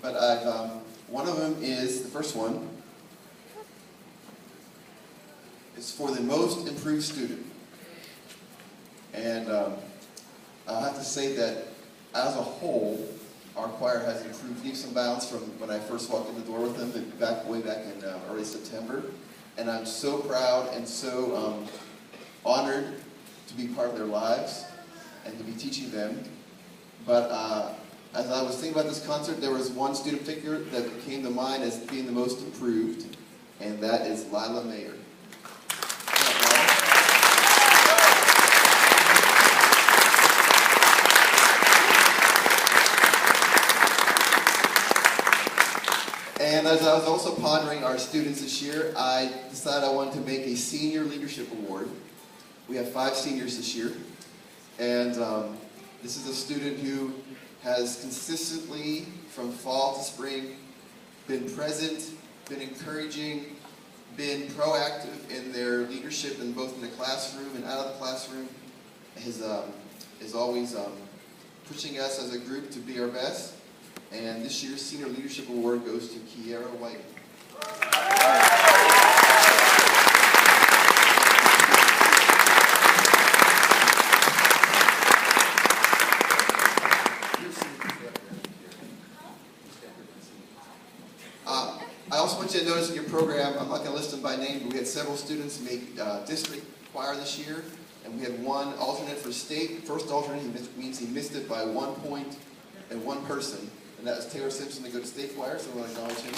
but one of them is, the first one, is for the most improved student. And I'll have to say that as a whole, our choir has improved leaps and bounds from when I first walked in the door with them way back in early September. And I'm so proud and so honored to be part of their lives and to be teaching them. But as I was thinking about this concert, there was one student figure that came to mind as being the most improved, and that is Lila Mayer. And as I was also pondering our students this year, I decided I wanted to make a senior leadership award. We have 5 seniors this year, and this is a student who has consistently, from fall to spring, been present, been encouraging, been proactive in their leadership, in both in the classroom and out of the classroom, is always pushing us as a group to be our best. And this year's Senior Leadership Award goes to Kiera White. I also want you to notice in your program, I'm not going to list them by name, but we had several students make district choir this year, and we had one alternate for state. First alternate means he missed it by 1 point and 1 person. And that was Taylor Simpson to go to state choir, so we want to acknowledge him.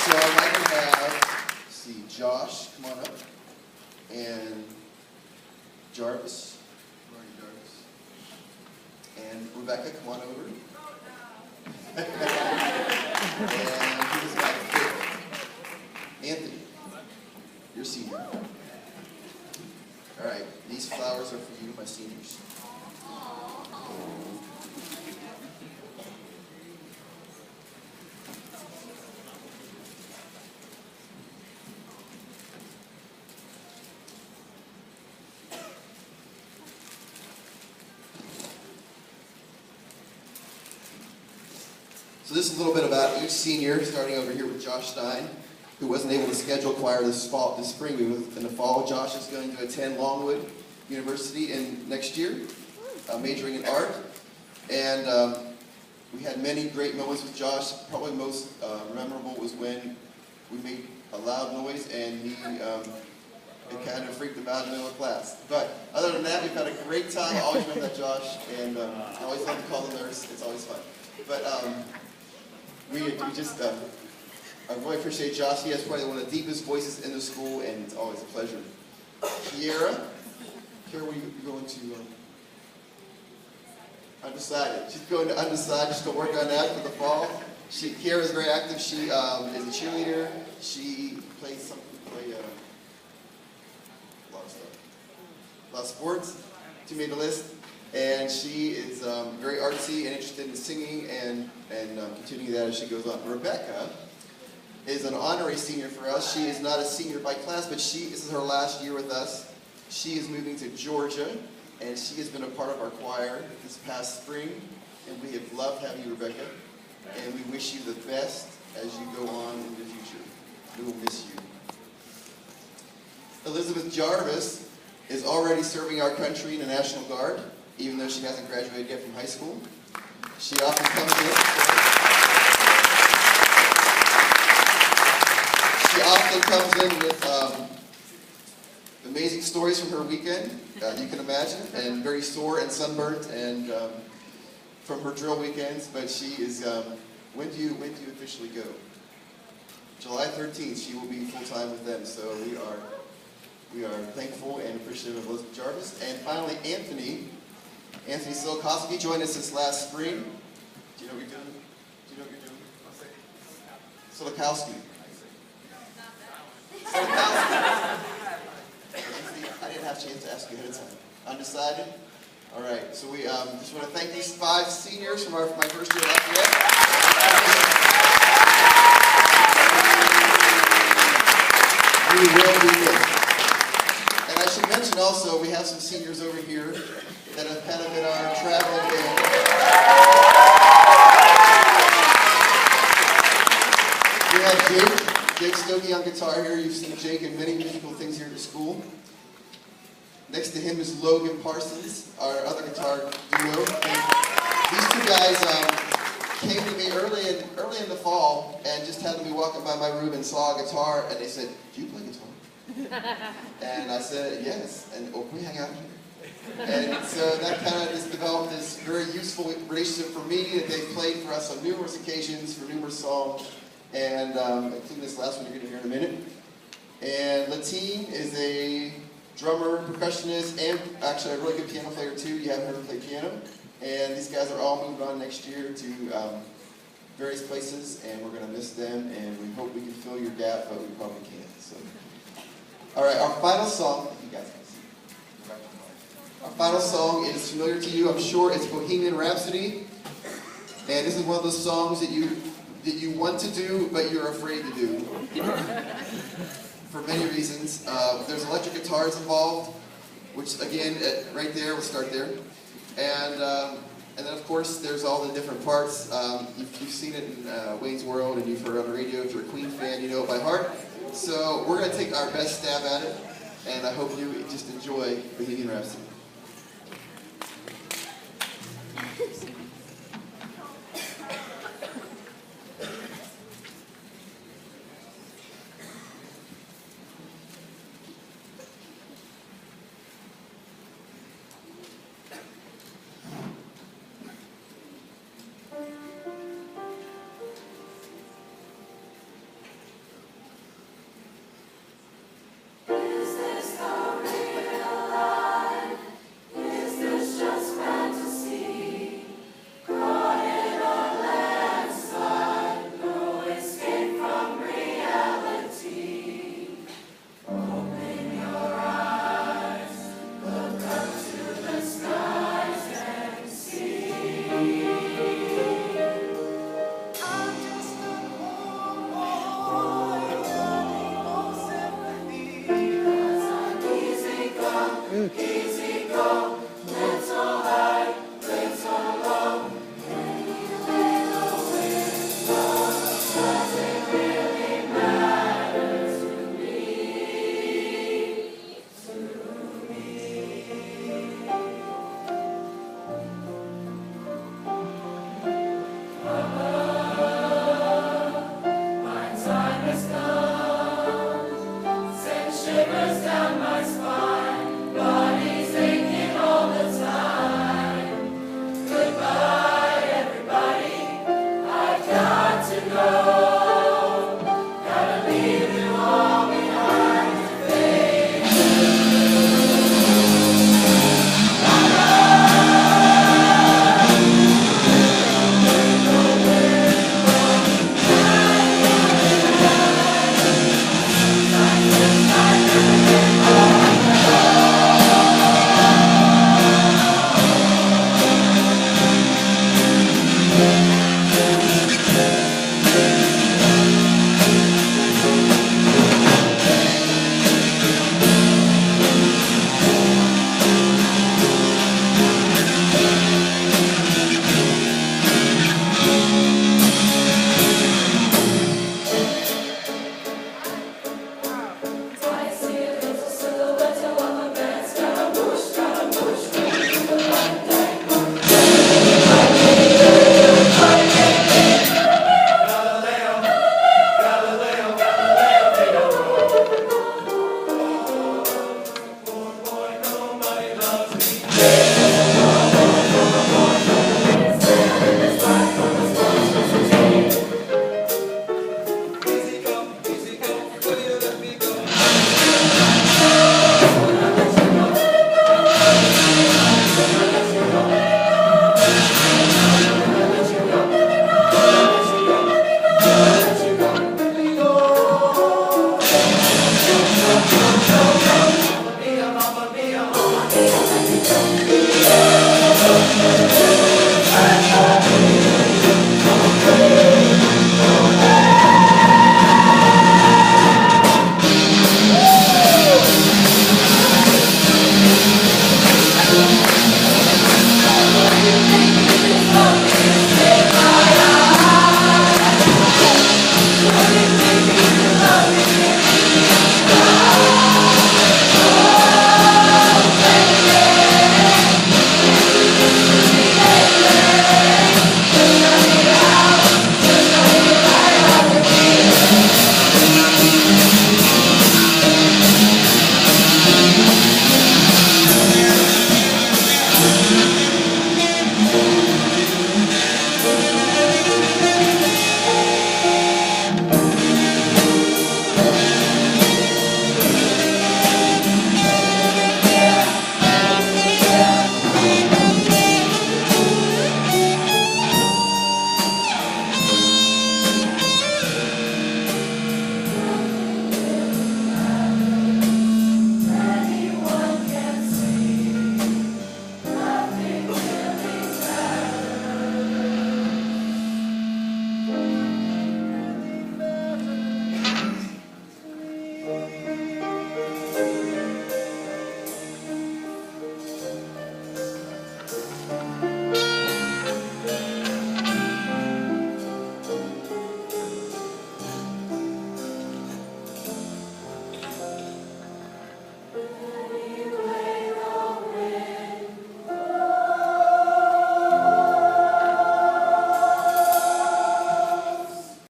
So I'd like to have, let's see, Josh, come on up, and Jarvis, and Rebecca, come on over. And who's got Anthony, you're senior. All right, these flowers are for you, my seniors. So this is a little bit about each senior, starting over here with Josh Stein, who wasn't able to schedule choir this spring. In the fall, Josh is going to attend Longwood University next year, majoring in art. And we had many great moments with Josh. Probably most memorable was when we made a loud noise and it kind of freaked him out in the middle of class. But other than that, we've had a great time. I always remember that, Josh, and I always love to call the nurse. It's always fun. But we just, I really appreciate Josh. He has probably one of the deepest voices in the school, and it's always a pleasure. Kiera, where are you going to? Undecided. She's going to Undecided. She's going to work on that for the fall. Kiera is very active. She is a cheerleader. She plays a lot of stuff. A lot of sports. She made the list. And she is very artsy and interested in singing and continuing that as she goes on. Rebecca is an honorary senior for us. She is not a senior by class, but this is her last year with us. She is moving to Georgia, and she has been a part of our choir this past spring, and we have loved having you, Rebecca, and we wish you the best as you go on in the future. We will miss you. Elizabeth Jarvis is already serving our country in the National Guard, even though she hasn't graduated yet from high school. She often comes in. She often comes in with amazing stories from her weekend, you can imagine, and very sore and sunburnt, and from her drill weekends. But she is. When do you officially go? July 13th. She will be full time with them. So we are thankful and appreciative of Elizabeth Jarvis. And finally, Anthony Silikowski joined us this last spring. Do you know what you're doing? Do you know what you're doing? Silikowski. I didn't have a chance to ask you ahead of time. Undecided? All right. So we just want to thank these 5 seniors from my first year at Lafayette. We will be missed. And I should mention also, we have some seniors over here that have kind of been our Jake Stokey on guitar here. You've seen Jake in many musical things here at the school. Next to him is Logan Parsons, our other guitar duo. And these two guys came to me early in the fall and just happened to be walking by my room and saw a guitar, and they said, "Do you play guitar?" And I said, "Yes." And, "Oh, can we hang out here?" And so that kind of just developed this very useful relationship for me that they've played for us on numerous occasions for numerous songs, and including this last one you're going to hear in a minute. And Latine is a drummer, percussionist, and actually a really good piano player too. You haven't heard him play piano. And these guys are all moving on next year to various places, and we're going to miss them, and we hope we can fill your gap, but we probably can't. So, all right, our final song, you guys can see. Our final song is familiar to you, I'm sure. It's Bohemian Rhapsody, and this is one of those songs that you want to do, but you're afraid to do, for many reasons. There's electric guitars involved, which again, right there, we'll start there. And then of course there's all the different parts. You've seen it in Wayne's World, and you've heard it on the radio. If you're a Queen fan, you know it by heart. So we're going to take our best stab at it, and I hope you just enjoy Bohemian Rhapsody.